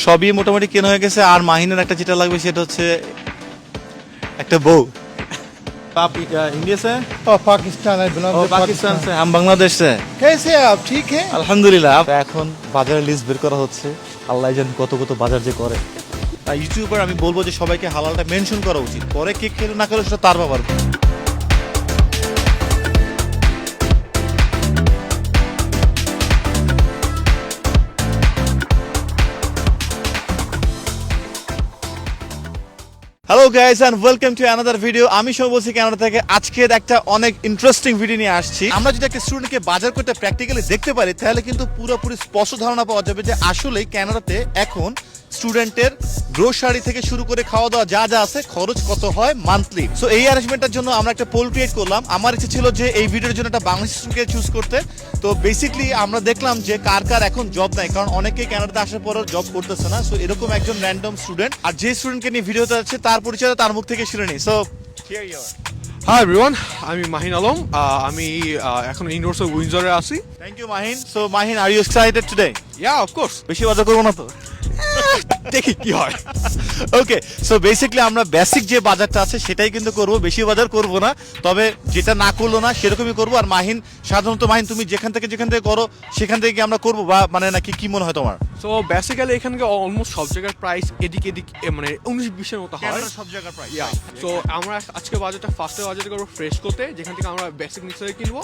সবই মোটামুটি কেনা হয়ে গেছে, আর মাহিনের একটা যেটা লাগবে সেটা হচ্ছে একটা বউ। आप इंडिया से हैं? पाकिस्तान है बिलोंग और पाकिस्तान से, हम बांग्लादेश से हैं। कैसे हैं आप ठीक है আলহামদুলিল্লাহ। এখন বাজারের লিস্ট বের করা হচ্ছে, আল্লাহ জানে কত কত বাজার যে করে। ইউটিউবার আমি বলবো যে সবাইকে হালালটা মেনশন করা উচিত, পরে কে খেলে না খেলে সেটা তার ব্যাপার। Hello guys and welcome to another video. আমি সব বলছি কানাডা থেকে। আজকের একটা অনেক ইন্টারেস্টিং ভিডিও নিয়ে আসছি। আমরা যদি একটা স্টুডেন্টকে বাজার করতে প্র্যাকটিক্যালি দেখতে পারি, তাহলে কিন্তু পুরোপুরি স্পষ্ট ধারণা পাওয়া যাবে যে আসলেই কানাডাতে এখন স্টুডেন্টের গ্রোসারি থেকে শুরু করে খাওয়া দাওয়া যা যা আছে খরচ কত হয় মান্থলি। সো এই অ্যারেঞ্জমেন্টের জন্য আমরা একটা পোল ক্রিয়েট করলাম। আমার ইচ্ছে ছিল যে এই ভিডিওর জন্য একটা বাংলাদেশি স্টুডেন্টকে চুজ করতে। তো বেসিক্যালি আমরা দেখলাম যে কার কার এখন জব নাই, কারণ অনেকেই কানাডাতে আসার পরও জব করতেছে না। সো এরকম একজন র্যান্ডম স্টুডেন্ট, আর যে স্টুডেন্টকে নিয়ে ভিডিওতে আছে তার পরিচয় তার মুখ থেকে শুনে নিই। So here you are. Hi everyone, আমি মাহিন আলম। আমি এখন ইউনিভার্সিটি অফ উইন্ডসরে আছি। Thank you Mahin. So Mahin, are you excited today? Yeah of course, বেশি বাজার করবো না তো? দেখি কি হয়। ওকে, সো বেসিক্যালি আমরা বেসিক যে বাজারটা আছে সেটাই কিন্তু করব, বেশি বাজার করব না। তবে যেটা না করলো না সেরকমই করব। আর মাহিন সাধারণত, মাহিন তুমি যেখান থেকে করো সেখান থেকে কি আমরা করবো, বা মানে নাকি কি মনে হয় তোমার? সো বেসিক্যালি এখানকে অলমোস্ট সব জায়গার প্রাইস এদিক মানে 19-20-এর মতো হয়। সব জায়গার প্রাইস। ইয়া, সো আমরা আজকে বাজারটা ফার্স্টে বাজারটা করবো ফ্রেশ করতে, যেখান থেকে আমরা বেসিক নেসেসারি কিনবো।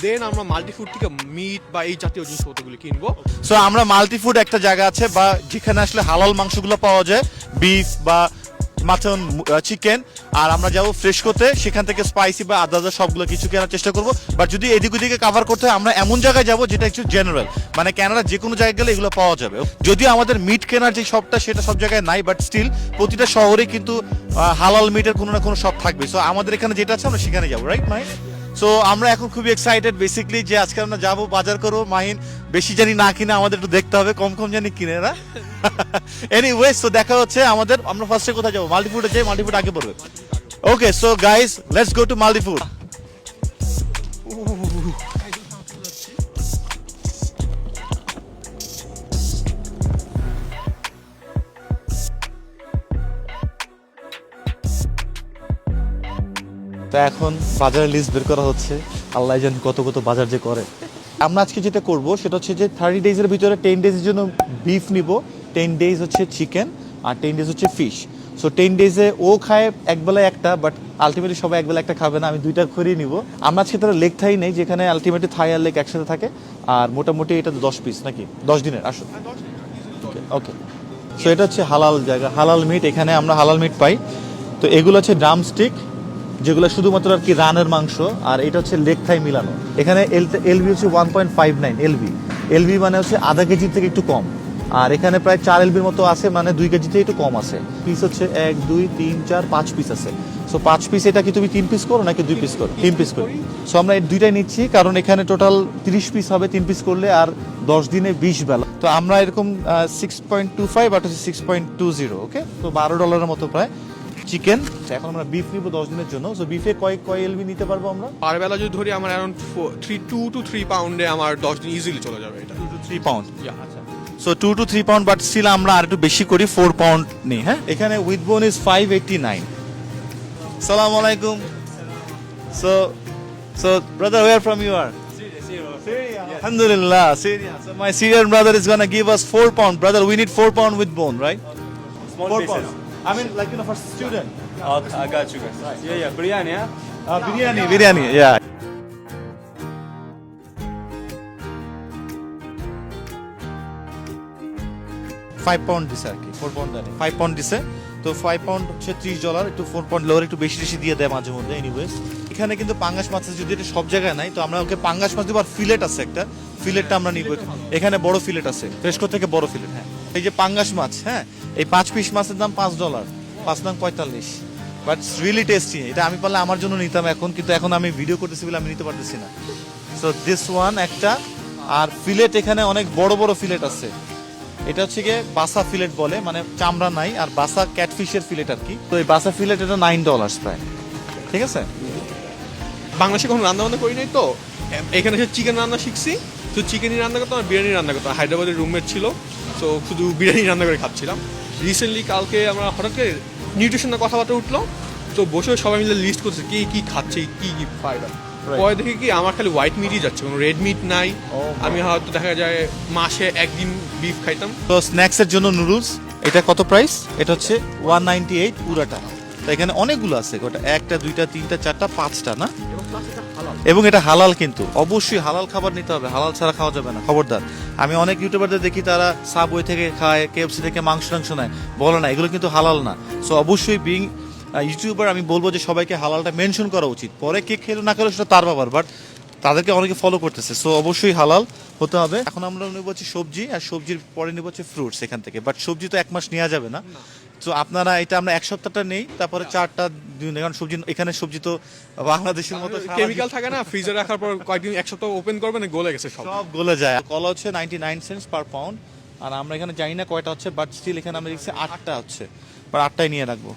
দেন আমরা মাল্টি ফুড থেকে মিট বা এই জাতীয় জিনিসপত্রগুলো কিনবো। সো আমরা মাল্টি ফুড একটা জায়গা আছে বা যেখানে আসলে হালাল মাংসগুলো পাওয়া যায়, বিফ বা মাটন, চিকেন। আর আমরা যাবো ফ্রেশ করতে, সেখান থেকে স্পাইসি বা আদা সবগুলো কিছু কেনার চেষ্টা করবো। বাট যদি এদিক ওদিকে কাভার করতে হয়, আমরা এমন জায়গায় যাবো যেটা একটু জেনারেল, মানে কানাডা যে কোনো জায়গায় গেলে এগুলো পাওয়া যাবে। যদিও আমাদের মিট কেনার যে শপটা সেটা সব জায়গায় নাই, বাট স্টিল প্রতিটা শহরে কিন্তু হালাল মিটের কোনো না কোনো শপ থাকবে। সো আমাদের এখানে যেটা আছে আমরা সেখানে যাবো, রাইট মাহিন? সো আমরা এখন খুবই এক্সাইটেড বেসিক্যালি যে আজকে আমরা যাবো বাজার করবো। মাহিন বেশি জানি না কিনে, আমাদের একটু দেখতে হবে, কম কম জানি কিনে না। এনিওয়ে, সো দেখা হচ্ছে আমাদের। আমরা ফার্স্টে কোথায় যাবো? মাল্টিফুডে যাই, মাল্টিফুড আগে পড়বে। Okay, so guys let's go to Multifood. তো এখন বাজারের লিস্ট বের করা হচ্ছে, আল্লাহ জানে কত কত বাজার যে করে। আমরা আজকে যেটা করব সেটা হচ্ছে যে 30 ডেজের ভিতরে 10 ডেজের জন্য বিফ নিব, 10 ডেজ হচ্ছে চিকেন, আর 10 ডেজ হচ্ছে ফিশ। সো 10 ডেজে ও খায় একবেলায় একটা, বাট আলটিমেটলি সবাই একবেলা একটা খাবে না, আমি দুইটা করেই নিব। আমরা আজকে তারা লেগ থাই নেই, যেখানে আলটিমেটলি থাই আর লেগ একসাথে থাকে। আর মোটামুটি এটা 10 পিস নাকি 10 দিনের আসো। ওকে, সো এটা হচ্ছে হালাল জায়গা, হালাল মিট। এখানে আমরা হালাল মিট পাই। তো এগুলো হচ্ছে ড্রাম স্টিক, যেগুলো শুধুমাত্র আর কি রানের মাংস, আর এটা হচ্ছে লেগ থাই মিলানো। এখানে এলবি হচ্ছে 1.59 এলবি। এলবি মানে হচ্ছে আধা কেজির থেকে একটু কম। আর এখানে প্রায় 4 এলবির মতো আছে, মানে 2 কেজি থেকে একটু কম আছে। পিস হচ্ছে 1 2 3 4 5 পিস আছে। সো 5 পিস, এটা কি তুমি 3 পিস করো নাকি 2 পিস করো? 3 পিস করো। সো আমরা এই দুইটাই নিচ্ছি, কারণ এখানে টোটাল 30 পিস হবে 3 পিস করলে, আর 10 দিনে 20 বেলা। তো আমরা এরকম 6.25 আর হচ্ছে 6.20। ওকে, তো $12 মতো প্রায় চিকেন। এখন আমরা বিফ নিব 10 দিনের জন্য। সো বিফে কয় এলবি নিতে পারবো আমরা? পার বেলা যদি ধরি আমার অ্যারাউন্ড 2 to 3 পাউন্ডে আমার 10 দিন ইজিলি চলে যাবে। এটা 2 to 3 পাউন্ড। আচ্ছা, so 2 to 3 pound, but still আমরা আর একটু বেশি করি, 4 পাউন্ড নেই। হ্যাঁ, এখানে উইথ বোন ইজ 589। সালামু আলাইকুম। So brother, where from you are? Syria. Alhamdulillah, Syria. So my Syrian brother is gonna give us 4 pound. Brother, we need 4 pound with bone, right? Small 4 pieces. pounds. I mean, like, you know, for student. Okay, I got you guys. Yeah, biryani, yeah? Biryani, yeah. £5 দিছে আর কি, 4 pound দেয়, 5 pound দিছে। তো 5 pound হচ্ছে $30, একটু 4 pound lower, একটু বেশি বেশি দিয়ে দেয় মাঝে মধ্যে। এনিওয়েজ, এখানে কিন্তু পাঙ্গাস মাছ আছে, যদি এটা সব জায়গায় নাই, তো আমরা ওকে পাঙ্গাস মাছ দিব। আর ফিলেট আছে একটা, ফিলেটটা আমরা নিব। এখানে বড় ফিলেট আছে, ফ্রেশকো থেকে বড় ফিলেট। হ্যাঁ, এই যে পাঙ্গাস মাছ, হ্যাঁ, এই 5 পিস মাছের দাম $5, 5 নং 45। But it's really tasty. এটা আমি পারলে আমার জন্য নিতাম এখন, কিন্তু এখন আমি ভিডিও করতেছি বলে আমি নিতে পারতেছি না। সো দিস ওয়ান একটা। আর ফিলেট এখানে অনেক বড় বড় ফিলেট আছে। এটা হচ্ছে গিয়ে বাসা ফিলেট বলে, মানে চামড়া নাই, আর বাসা ক্যাটফিশের ফিলেট আর কি। তো এই বাসা ফিলেট এটা $9 প্রায়। ঠিক আছে, বাংলাদেশে কখনো রান্না বান্না করি নাই, তো এখানে এসে চিকেন রান্না শিখছি। তো চিকেনই রান্না করতাম আর বিরিয়ানি রান্না করতাম। হায়দ্রাবাদের রুমমেট ছিল, তো তো শুধু বিরিয়ানি রান্না করে খাচ্ছিলাম। রিসেন্টলি কালকে আমরা হঠাৎ করে নিউট্রিশনের কথাবার্তা উঠলো, তো বসে সবাই মিলে লিস্ট করছে কি কি খাচ্ছে, কি কি ফায়দা। পরে দেখি কি আমার খালি হোয়াইট মিটই যাচ্ছে, কোনো রেড মিট নাই। আমি হয়তো দেখা যায় মাসে একদিন বিফ খাইতাম। তো স্ন্যাক্সের জন্য নুডলস, এটা কত প্রাইস? এটা হচ্ছে 198 পুরাটা। তো এখানে অনেকগুলো আছে, ওটা একটা দুইটা তিনটা চারটা পাঁচটা না, এবং এটা হালাল, কিন্তু অবশ্যই হালাল খাবার নিতে হবে, হালাল ছাড়া খাওয়া যাবে না, খবরদার। আমি অনেক ইউটিউবারদের দেখি তারা সাবওয়ে থেকে খায়, কেএফসি থেকে মাংস নেয়, বলে না এগুলো কিন্তু হালাল না। সো অবশ্যই বিং ইউটিউবার আমি বলবো যে সবাইকে হালালটা মেনশন করা উচিত। পরে কে খেলো না খেলো সেটা তার ব্যাপার, বাট তাদেরকে অনেকে ফলো করতেছে, সো অবশ্যই হালাল হতে হবে। এখন আমরা নেবো হচ্ছে সবজি, আর সবজির পরে নেবো হচ্ছে ফ্রুটস এখান থেকে, বাট সবজি তো 1 মাস নেওয়া যাবে না। তো আপনারা এটা আমরা 1 সপ্তাহটা নেই, তারপরে 4টা দিন, কারণ সবজি এখানে সবজি তো বাংলাদেশের মতো কেমিক্যাল থাকে না, ফ্রিজে রাখার পর কয়েকদিন এক সপ্তাহ ওপেন করবেন গলে গেছে সব। সব গলে যায়। কলা হচ্ছে 99 সেন্টস পার পাউন্ড, আর আমরা এখানে জানি না কয়টা হচ্ছে, বাট স্টিল এখানে আমরা দেখছি 8টা হচ্ছে, বাট 8টাই নিয়ে রাখবো।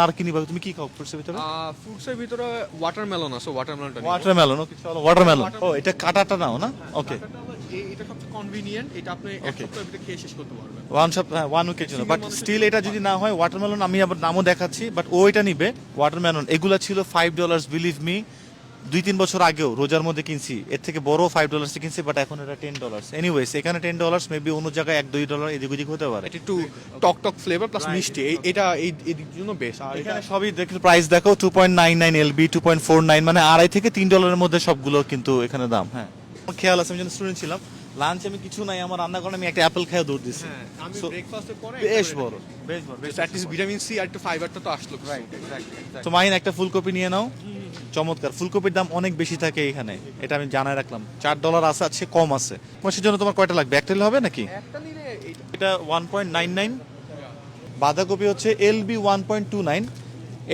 আর কি নিবা তুমি? কি খাও ফ্রুটসের ভিতরে? ফ্রুটসের ভিতরে ওয়াটারমেলন আছে, ওয়াটারমেলনটা ওয়াটারমেলন। ওকে চলো ওয়াটারমেলন। ও এটা কাটাটা নাও না, ওকে। এটা সবচেয়ে কনভিনিয়েন্ট, এটা আপনি এক সপ্তাহের ভিতরে খেয়ে শেষ করতে পারবেন। ওয়ান উইকের জন্য, বাট স্টিল এটা যদি না হয় ওয়াটারমেলন, আমি আবার নামও দেখাচ্ছি, বাট ও এটা নিবে ওয়াটারমেলন। এগুলা ছিল $5, বিলিভ মি। 2-3 বছর আগেও রোজার মধ্যে কিনছি, এর থেকে বড় $5 কিনছি, বাট এখন এটা $10। এনিওয়েজ এখানে $10, মেবি অন্য জায়গায় $1-2 এদিক ওদিক হতে পারে। এটা একটু টক টক ফ্লেভার প্লাস মিষ্টি, এটা এই দিক জন্য বেশ। আর এখানে সবই দেখো, প্রাইস দেখো 2.99 LB, 2.49, মানে $2.5 থেকে $3 মধ্যে সবগুলো কিন্তু এখানে দাম। হ্যাঁ, আমার খেয়াল আছে, আমি যখন স্টুডেন্ট ছিলাম, লাঞ্চ আমি কিছু নাই, আমার রান্না করে আমি একটা অ্যাপেল খেয়ে দৌড় দিচ্ছি। আমি So, ব্রেকফাস্টের পরে বেশ বড়, বেশ বড়। অ্যাট লিস্ট ভিটামিন সি আর একটু ফাইবারটা তো আসলো। তো মাইন একটা ফুলকপি নিয়ে নাও, চমৎকার। ফুলকপির দাম অনেক বেশি থাকে এখানে, এটা আমি জানায় রাখলাম। $4 আছে, আছে কম আছে। মাসের জন্য তোমার কয়টা লাগবে? একটা হবে নাকি? একটা নিলে এটা 1.99। বাঁধাকপি হচ্ছে LB 1.29,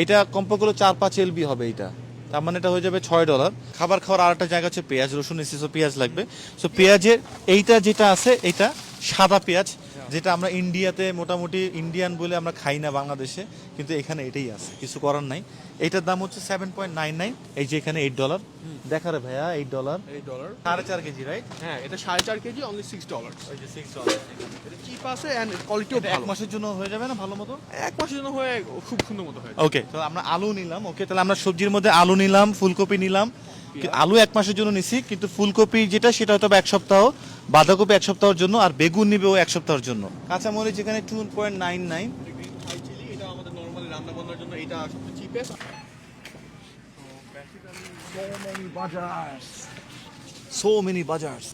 এটা কমপক্ষে 4-5 LB হবে এটা, তার মানে এটা হয়ে যাবে $6। খাবার খাওয়ার আর একটা জায়গা হচ্ছে পেঁয়াজ রসুন, এসে পেঁয়াজ লাগবে। সো পেঁয়াজের এইটা যেটা আছে, এটা সাদা পেঁয়াজ, যেটা আমরা ইন্ডিয়াতে মোটামুটি ইন্ডিয়ান বলে আমরা খাই না বাংলাদেশে, কিন্তু এখানে এটাই আছে, কিছু করার নাই। এটার দাম হচ্ছে 7.99। এই যে এখানে $8 দেখা রে ভাইয়া, $8 4.5 কেজি, রাইট? হ্যাঁ, এটা 4.5 কেজি অনলি $6। ওই যে $6 এটা চিপ আছে এন্ড কোয়ালিটিও এক ভালো। মাসের জন্য হয়ে যাবে না ভালো মতো? এক মাসের জন্য হয়ে খুব সুন্দর মতো হয়। ওকে, তো আমরা আলু নিলাম। ওকে, তাহলে আমরা সবজির মধ্যে আলু নিলাম, ফুলকপি নিলাম। আলু 1 মাসের জন্য নিছি, কিন্তু ফুলকপি যেটা সেটা হয়তো 1 সপ্তাহ, বাঁধাকপি 1 সপ্তাহের জন্য, আর বেগুন নিবে ও 1 সপ্তাহের জন্য। কাঁচামরিচ এখানে 2.99। থাই চিলি, এটা আমাদের নরমালি রান্না বান্নার জন্য এটা সবচেয়ে চিপেস্ট। So many বাজারস।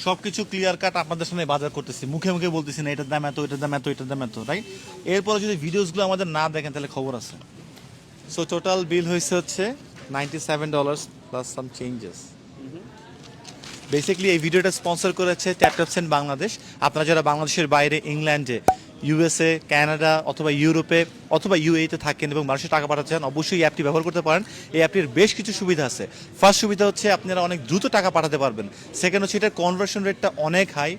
সবকিছু ক্লিয়ার কাট আপনাদের সামনে বাজার করতেছি, মুখে মুখে বলতেছি না এটার দাম এত, এটার দাম এত, এটার দাম এত, রাইট? এরপরে যদি ভিডিওসগুলো আমাদের না দেখেন তাহলে খবর আছে। সো টোটাল বিল হয়েছে হচ্ছে $97 প্লাস সাম চেঞ্জেস। বেসিক্যালি এই ভিডিওটা স্পন্সর করেছে ট্যাপটপসেন্ট বাংলাদেশ। আপনারা যারা বাংলাদেশের বাইরে, ইংল্যান্ডে, USA, কানাডা অথবা ইউরোপে অথবা UAE-তে থাকেন এবং মানুষের টাকা পাঠাতে চান, অবশ্যই এই অ্যাপটি ব্যবহার করতে পারেন। এই অ্যাপটির বেশ কিছু সুবিধা আছে। ফার্স্ট সুবিধা হচ্ছে আপনারা অনেক দ্রুত টাকা পাঠাতে পারবেন। সেকেন্ড হচ্ছে এটার কনভার্সন রেটটা অনেক হাই।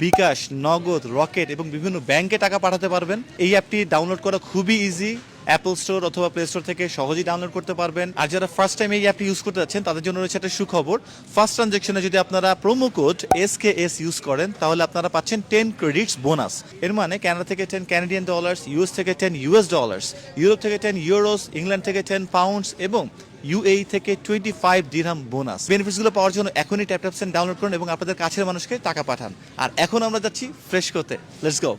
বিকাশ, নগদ, রকেট এবং বিভিন্ন ব্যাংকে টাকা পাঠাতে পারবেন। এই অ্যাপটি ডাউনলোড করা খুবই ইজি, অ্যাপল স্টোর অথবা প্লে স্টোর থেকে সহজেই ডাউনলোড করতে পারবেন। আর যারা ফার্স্ট টাইম এই অ্যাপটি ইউজ করতে যাচ্ছেন তাদের জন্য রয়েছে একটা সুখবর। ফার্স্ট ট্রানজ্যাকশনে যদি আপনারা প্রোমো কোড SKS ইউজ করেন তাহলে আপনারা পাচ্ছেন 10 ক্রেডিটস বোনাস। এর মানে কানাডা থেকে $10 কানাডিয়ান, US থেকে $10 US ডলার্স, ইউরোপ থেকে 10 ইউরোস, ইংল্যান্ড থেকে 10 পাউন্ডস এবং UAE থেকে 25 দিরহাম বোনাস। বেনিফিটসগুলো পাওয়ার জন্য এখনই ট্যাপটপসেন্ট ডাউনলোড করুন এবং আপনাদের কাছের মানুষকে টাকা পাঠান। আর এখন আমরা যাচ্ছি ফ্রেশকোতে। Let's go.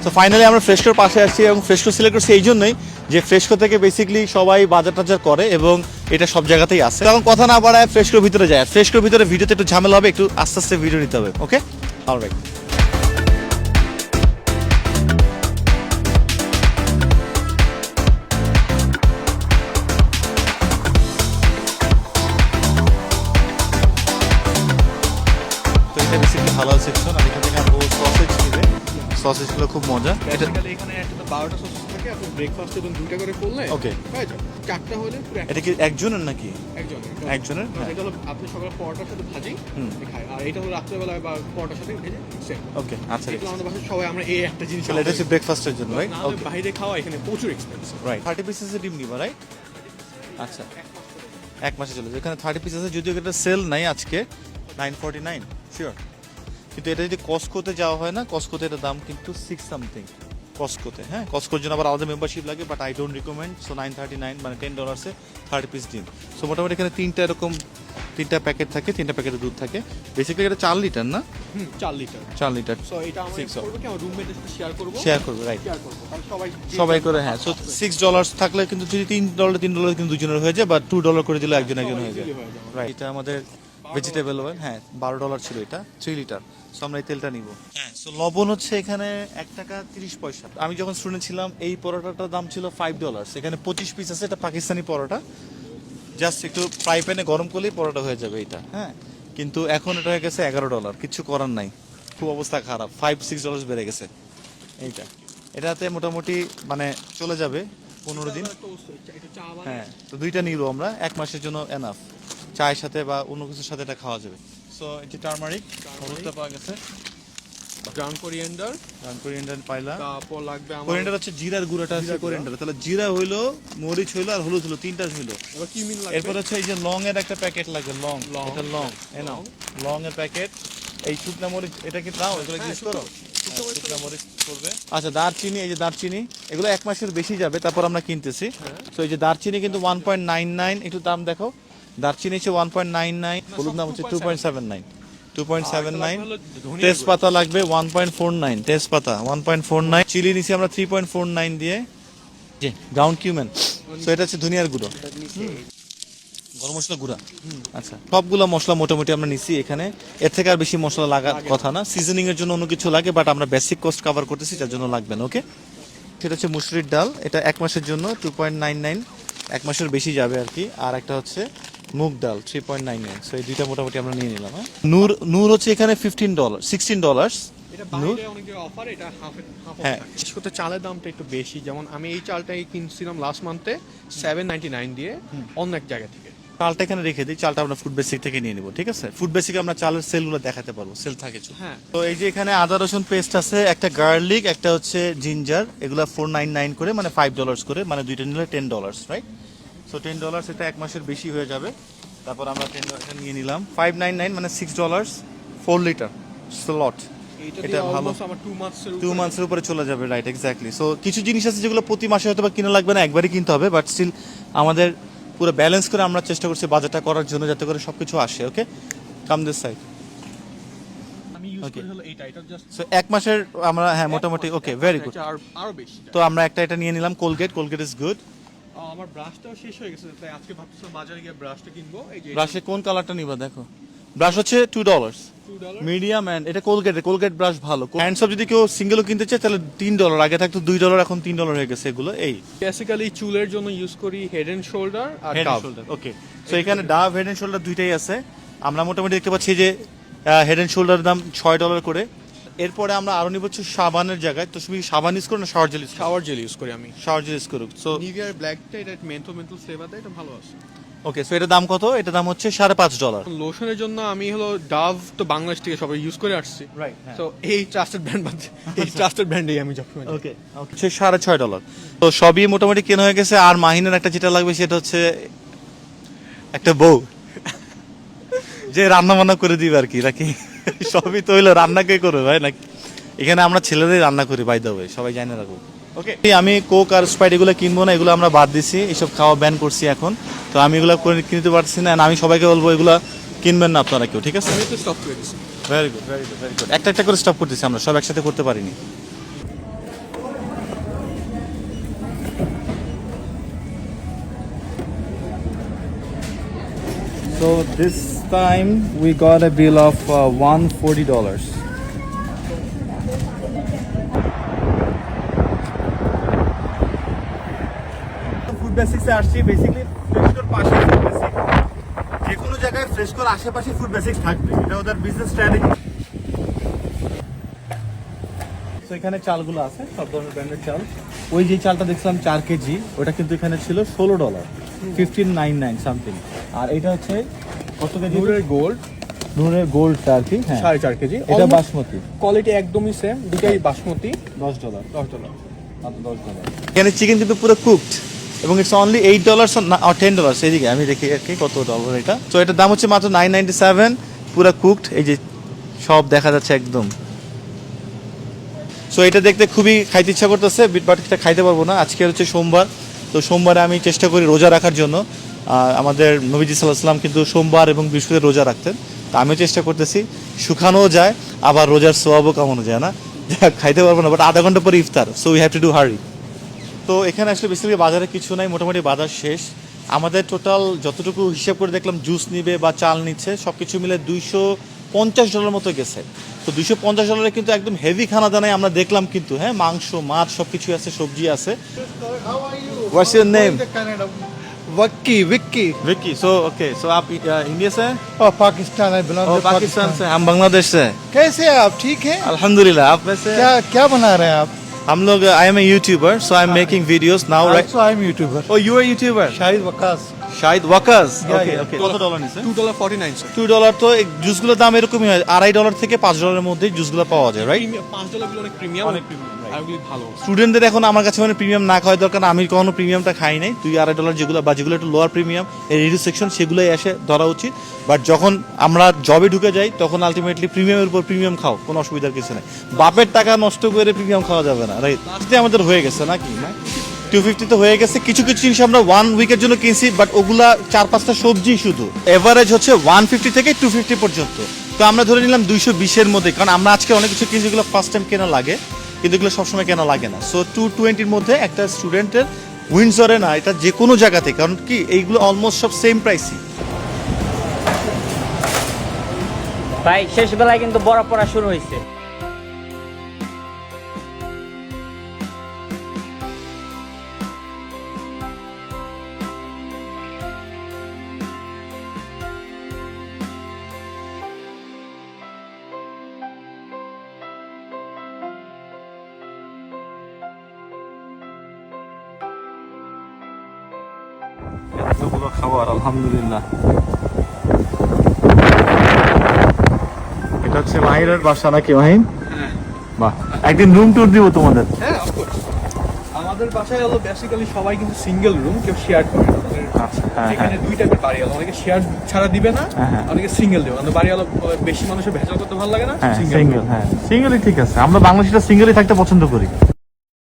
তো ফাইনালি আমরা ফ্রেশকোর পাশে আসছি এবং ফ্রেশকো সিলেক্ট করছি এই জন্যই যে ফ্রেশকো থেকে বেসিক্যালি সবাই বাজার টাজার করে এবং এটা সব জায়গাতেই আছে। তখন কথা না বাড়ায় ফ্রেশকোর ভিতরে যায়। ফ্রেশকোর ভিতরে ভিডিওতে একটু ঝামেলা হবে, একটু আস্তে আস্তে ভিডিও নিতে হবে। ওকে, অলরাইট। তো এটা বেসিক্যালি হালাল সেকশন, আর এখান থেকে আমরা সসেজ নিবে। সসেজগুলো খুব মজা। বেসিক্যালি এখানে একটা 12টা সস থাকে, থাকে, আপনি ব্রেকফাস্টে যখন 2টা করে করলে Okay. হয়ে যাবে। 4টা হলে পুরো এটা কি একজনের নাকি? একজনের। একজনের? হ্যাঁ। এটা হলো আপনি সকালে পরোটার সাথে ভাজি খায়, আর এটা হলো রাত্রেবেলা বা পরোটার সাথে ভেজে সেম। ওকে, আচ্ছা। এগুলো আমাদের বাসায় সবাই আমরা এই একটা জিনিস তাহলে এটা হচ্ছে ব্রেকফাস্টের জন্য, রাইট? না হলে বাইরে খাওয়া এখানে প্রচুর এক্সপেন্সিভ। রাইট। 30 পিসেসের ডিম নিবা, রাইট? আচ্ছা, এক মাসে চলে যায়। এখানে 30 পিসেসের যদিও এটা সেল নাই আজকে, 949 শিওর। কিন্তু এটা যদি কস্কোতে যাওয়া হয় না, কস্কোতে এটার দাম কিন্তু 6 সামথিং কস্কোতে। হ্যাঁ, কস্কোর জন্য আবার আলাদা মেম্বারশিপ লাগে, but I don't recommend. So 939 মানে $10 30 পিস ডিম। সো মোটামুটি এখানে তিনটা প্যাকেট থাকে, 3টা প্যাকেটের দুধ থাকে। বেসিক্যালি এটা 4 লিটার না? 4 লিটার। 4 লিটার সো এটা আমরা Six of. করব কি আমার রুমমেটের সাথে শেয়ার করব। শেয়ার করবে, রাইট? শেয়ার করব কারণ সবাই করে, হ্যাঁ। সো $6 থাকলে কিন্তু যদি $3 কিন্তু দুজনের হয়ে যায়, বা $2 করে দিলে একজন হয়ে যায়, easily হয়ে যাবে। রাইট? এটা আমাদের ভেজিটেবল অয়েল, হ্যাঁ, $12 ছিল এটা, 3 লিটার। সো আমরা এই তেলটা নিব। হ্যাঁ, সো লবণ হচ্ছে এখানে $1.30। আমি যখন স্টুডেন্ট ছিলাম এই পরোটাটার দাম ছিল $5। এখানে 25 পিস আছে, এটা পাকিস্তানি পরোটা। জাস্ট একটু ফ্রাই প্যানে গরম করলেই পরোটা হয়ে যাবে এটা, হ্যাঁ। কিন্তু এখন এটা হয়ে গেছে $11, কিছু করার নাই, খুব অবস্থা খারাপ, $5-6 বেড়ে গেছে এইটা। এটাতে মোটামুটি মানে চলে যাবে 15 দিন। এটা চা বানায় হ্যাঁ, তো 2টা নিব আমরা, 1 মাসের জন্য এনাফ। চায়ের সাথে বা অন্য কিছুর সাথে এটা খাওয়া যাবে। সো এটা টারমারিক, হলুদটা পাওয়া গেছে, গ্রাউন্ড কোরিয়ান্ডার, কোরিয়েন্ডার পাইলা। তারপর লাগবে আমার কোরিয়েন্ডার হচ্ছে জিরার গুঁড়াটা, আছে কোরিয়েন্ডার। তাহলে জিরা হইলো, মরিচ হইলো, আর হলুদ হইলো, 3টা হইলো। এবার কি মিন লাগবে? এরপর হচ্ছে এই যে লং এর একটা প্যাকেট লাগবে, লং। এটা লং, নাও লং এর প্যাকেট। এই শুকনা মরিচ, এটা কি নাও, এগুলো ইউজ করো। শুকনা মরিচ করবে। আচ্ছা, দারচিনি, এই যে দারচিনি, এগুলো 1 মাসের বেশি যাবে, তারপর আমরা কিনতেছি। তো এই যে দারচিনি কিন্তু 1.99, একটু দাম দেখো। দারচিনি হচ্ছে 1.99, হলুদ নাম হচ্ছে 2.79। 2.79। তেজপাতা লাগবে 1.49, তেজপাতা 1.49। চিলি নিছি আমরা 3.49 দিয়ে, জি, গ্রাউন্ড কিউমেন। সো এটা হচ্ছে ধনিয়ার গুঁড়ো, গরম মশলা গুঁড়া। আচ্ছা, সবগুলো মশলা মোটামুটি আমরা নিছি এখানে। এর থেকে আর বেশি মশলা লাগার কথা না। সিজনিং এর জন্য অন্য কিছু লাগে, বাট আমরা বেসিক কস্ট কভার করতেছি, যার জন্য লাগবে না। ওকে, সেটা হচ্ছে মুসুরির ডাল, এটা 1 মাসের জন্য 2.99, 1 মাসের বেশি যাবে আর কি। আর একটা হচ্ছে মুগ ডাল 3.99। সো এই দুইটা মোটামুটি আমরা নিয়ে নিলাম। হ্যাঁ, নূর হচ্ছে এখানে $16। এটা বাইরে অনেক জায়গায় অফার, এটা হাফ হ্যাঁ। বিশেষ করে চালের দামটা একটু বেশি। যেমন আমি এই চালটাই কিনছিলাম লাস্ট মান্থে 799 দিয়ে অন্য এক জায়গা থেকে। চালটা এখানে রেখে দিই, চালটা আমরা ফুড বেসিক থেকে নিয়ে নিব, ঠিক আছে? ফুড বেসিক আমরা চালের সেলগুলো দেখাতে পারবো, সেল থাকে। হ্যাঁ। তো এই যে এখানে আদা রসুন পেস্ট আছে, একটা গার্লিক, একটা হচ্ছে জিঞ্জার, এগুলো 499 করে, মানে $5 করে, মানে দুইটা নিলে $10, রাইট? সো $10, এটা 1 মাসের বেশি হয়ে যাবে। তারপর আমরা $10 নিয়ে নিলাম, 599 মানে $6, 4 লিটার স্লট। এটা এটা ভালো, অলমোস্ট আমার 2 মান্থসের 2 মান্থসের উপরে চলে যাবে, রাইট? এক্স্যাক্টলি। সো কিছু জিনিস আছে যেগুলো প্রতি মাসে হয়তো বা কিনা লাগবে না, একবারই কিনতে হবে, বাট স্টিল আমাদের পুরো ব্যালেন্স করে আমরা চেষ্টা করছি বাজেটটা করার জন্য, যাতে করে সবকিছু আসে। ওকে, কাম দিস সাইড। আমি ইউজ Okay. করি হলো এটা জাস্ট সো 1 মাসের আমরা, হ্যাঁ, মোটামুটি ওকে, ভেরি গুড। আরো বেশি। তো আমরা এটা নিয়ে নিলাম, কোলগেট ইজ গুড। আমার ব্রাশটাও শেষ হয়ে গেছে, তাই আজকে ভাবছিলাম বাজারে গিয়ে ব্রাশটা কিনবো। এই যে ব্রাশে কোন কালারটা নিবা দেখো। ব্রাশ হচ্ছে $2, $2 মিডিয়াম, এন্ড এটা কোলগেট ব্রাশ ভালো। হ্যান্ডস অফ যদি কেউ সিঙ্গেলও কিনতে চায় তাহলে $3, আগে থাকতো $2, এখন $3 হয়ে গেছে এগুলো। এই বেসিক্যালি চুলের জন্য ইউজ করি হেড এন্ড শোল্ডার আর head dove. And shoulder. Okay, so এখানে ডাভ, হেড এন্ড শোল্ডার দুইটাই আছে। আমরা মোটামুটি দেখতে পাচ্ছি যে হেড এন্ড শোল্ডার দাম $6 করে। এরপরে আমরা আরো নিব হচ্ছে সাবানের জায়গায়। তো তুমি সাবান ইউজ করো না shower gel? Shower gel use করি আমি। শাওয়ার জেল ইউজ করো। সো নিভিয়ার ব্ল্যাকটা, এটা মেন্থল ফ্লেভার দেয়, এটা ভালো আছে। ওকে, সো এটার দাম কত? এটার দাম হচ্ছে $5.5। লোশনের জন্য আমি হলো ডাভ, তো বাংলাদেশ থেকে সবাই ইউজ করে আসছি, রাইট? তো এই ট্রাস্টেড ব্র্যান্ড এই ট্রাস্টেড ব্র্যান্ডেই আমি সবসময় যাই। ওকে, হচ্ছে $6.5। তো সবই মোটামুটি কেনা হয়ে গেছে। আর মাহিনের একটা যেটা লাগবে সেটা হচ্ছে একটা বউ, যে রান্না বান্না করে দিবে আর কি, নাকি? সবই তো হইলো রান্না কে করবে ভাই, নাকি? এখানে আমরা ছেলেদের রান্না করি, বাই দ্য ওয়ে, সবাই জানে রাখবো। ওকে, আমি কোক আর স্প্রাইট এগুলো কিনবো না, এগুলো আমরা বাদ দিছি, এইসব খাওয়া ব্যান করছি এখন। তো আমি এগুলো করে কিনতে পারছি না, and আমি সবাইকে বলবো এগুলো কিনবেন না আপনারা কেউ, ঠিক আছে? আমি তো স্টপ করে দিচ্ছি। Very good, very good, very good. একটা করে স্টপ করতেছি, আমরা সব একসাথে করতে পারিনি। So this time we got a bill of $140. Food বেসিক্সে আসছি, বেসিক্যালি ফ্রেশকোর পাশে ফুড বেসিক। যে কোনো জায়গায় ফ্রেশকোর আশেপাশে ফুড বেসিক্স থাকবে, এটা ওদের বিজনেস স্ট্র্যাটেজি। তো এখানে চালগুলো আছে সব ধরনের ব্র্যান্ডের চাল। ওই যে চালটা দেখছিলাম 4 কেজি, ওটা কিন্তু এখানে ছিল $16, 15.99 সামথিং। আর এটা হচ্ছে কত কেজি? নূরের গোল্ড নূরের গোল্ডটা আর কি, হ্যাঁ 4.5 কেজি। এটা বাসমতি, কোয়ালিটি একদমই সেম, দুটাই বাসমতি। $10, $10 মাত্র $10। এখানে চিকেন কিন্তু পুরো কুকড এবং ইটস অনলি $8 আর $10। এদিকে আমি দেখি আর কি কত ডলার এটা। তো এটার দাম হচ্ছে মাত্র $9.97, পুরো কুকড। এই যে সব দেখা যাচ্ছে একদম। সো এটা দেখতে খুবই খাইতে ইচ্ছা করতেছে, বাট এটা খাইতে পারবো না। আজকে হচ্ছে সোমবার, তো সোমবারে আমি চেষ্টা করি রোজা রাখার জন্য। আমাদের নবীজি সাল্লাল্লাহু আলাইহি ওয়াসাল্লাম কিন্তু সোমবার এবং বৃহস্পতিবার রোজা রাখতেন, তো আমিও চেষ্টা করতেছি। শুকানোও যায় আবার রোজার সোয়াবও কামানো যায় না, খাইতে পারবো না, বাট আধা ঘন্টা পরে ইফতার, so we have to do hurry. তো এখানে আসলে বেসিক্যালি বাজারে কিছু নাই, মোটামুটি বাজার শেষ। আমাদের টোটাল যতটুকু হিসাব করে দেখলাম জুস নিবে বা চাল নিচ্ছে সব কিছু মিলে $250 মতো গেছে। তো $250 কিন্তু একদম হেভি খানা দানায় আমরা দেখলাম কিন্তু, হ্যাঁ মাংস মাছ সব কিছু আছে, সবজি আছে। How are you? What's your name? Going to Canada. Vicky. Vicky, so okay, so आप इंडिया से हैं? Oh, Pakistan. I belong to Pakistan से, हम बांग्लादेश से हैं। कैसे हैं आप? ठीक हैं? अल्हम्दुलिल्लाह। आप वैसे? क्या बना रहे हैं आप? हम लोग, I am a YouTuber, so I am making videos now, right? Also, I'm YouTuber. Oh, you are YouTuber? Shahid Waqas. Shahid Waqas. Yeah, okay yeah. Okay. কত ডলার নিছে? $2.49 স্যার। $2 তো এই জুসগুলোর দাম এরকমই হয়, $2.5 থেকে $5 মধ্যে জুসগুলো পাওয়া যায়, রাইট? $5 গুলো অনেক প্রিমিয়াম, অনেক premium, right. আর ওগুলি ভালো। স্টুডেন্টদের এখন আমার কাছে মানে প্রিমিয়াম না খাওয়া দরকার, আমি কখনো প্রিমিয়ামটা খাই নাই। $2-2.5 যেগুলো বা যেগুলো একটু লোয়ার প্রিমিয়াম এই রিডিউস সেকশন, সেগুলোই এসে ধরা উচিত। বাট যখন আমরা জবে ঢুকে যাই তখন আলটিমেটলি প্রিমিয়ামের উপর প্রিমিয়াম খাও, কোনো অসুবিধার কিছু নেই। বাপের টাকা নষ্ট করে প্রিমিয়াম খাওয়া যাবে না, রাইট? লাস্টে আমাদের হয়ে গেছে নাকি, না 250 তো হয়ে গেছে। কিছু কিছু জিনিস আমরা 1 উইকের জন্য কিনছি, বাট ওগুলা 4-5টা সবজি শুধু। এভারেজ হচ্ছে 150 থেকে 250 পর্যন্ত। তো আমরা ধরে নিলাম 220-এর মধ্যে, কারণ আমরা আজকে অনেক কিছু কিনছি যেগুলো ফার্স্ট টাইম কেনা লাগে, কিন্তু এগুলো সবসময় কেনা লাগে না। সো 220-এর মধ্যে একটা স্টুডেন্টের উইন্ডসরে না, এটা যে কোনো জায়গাতে, কারণ কি এইগুলো অলমোস্ট সব সেম প্রাইসই। ভাই শেষ বেলায় কিন্তু বরফ পড়া শুরু হয়েছে। এতগুলো খাবার, আলহামদুলিল্লাহ। এটা হচ্ছে মাহিরের বাসা নাকি মাহিন? বাহ, একদিন রুম ট্যুর দিব তোমাদের। হ্যাঁ, of course। আমাদের বাসায় হলো বেসিক্যালি সবাই কিন্তু সিঙ্গেল রুম, কেউ শেয়ার করে না। আচ্ছা, হ্যাঁ, এখানে দুই টাইপের বাড়ি হলো, অনেকে শেয়ার ছাড়া দিবে না, হ্যাঁ, হ্যাঁ। অনেকে সিঙ্গেল দেবে। আমাদের বাড়ি হলো বেশি মানুষের ভেজাল করতে ভালো লাগে না, হ্যাঁ, সিঙ্গেল। সিঙ্গেল, হ্যাঁ সিঙ্গেলই ঠিক আছে। আমরা বাংলাদেশিরা সিঙ্গেলই থাকতে পছন্দ করি।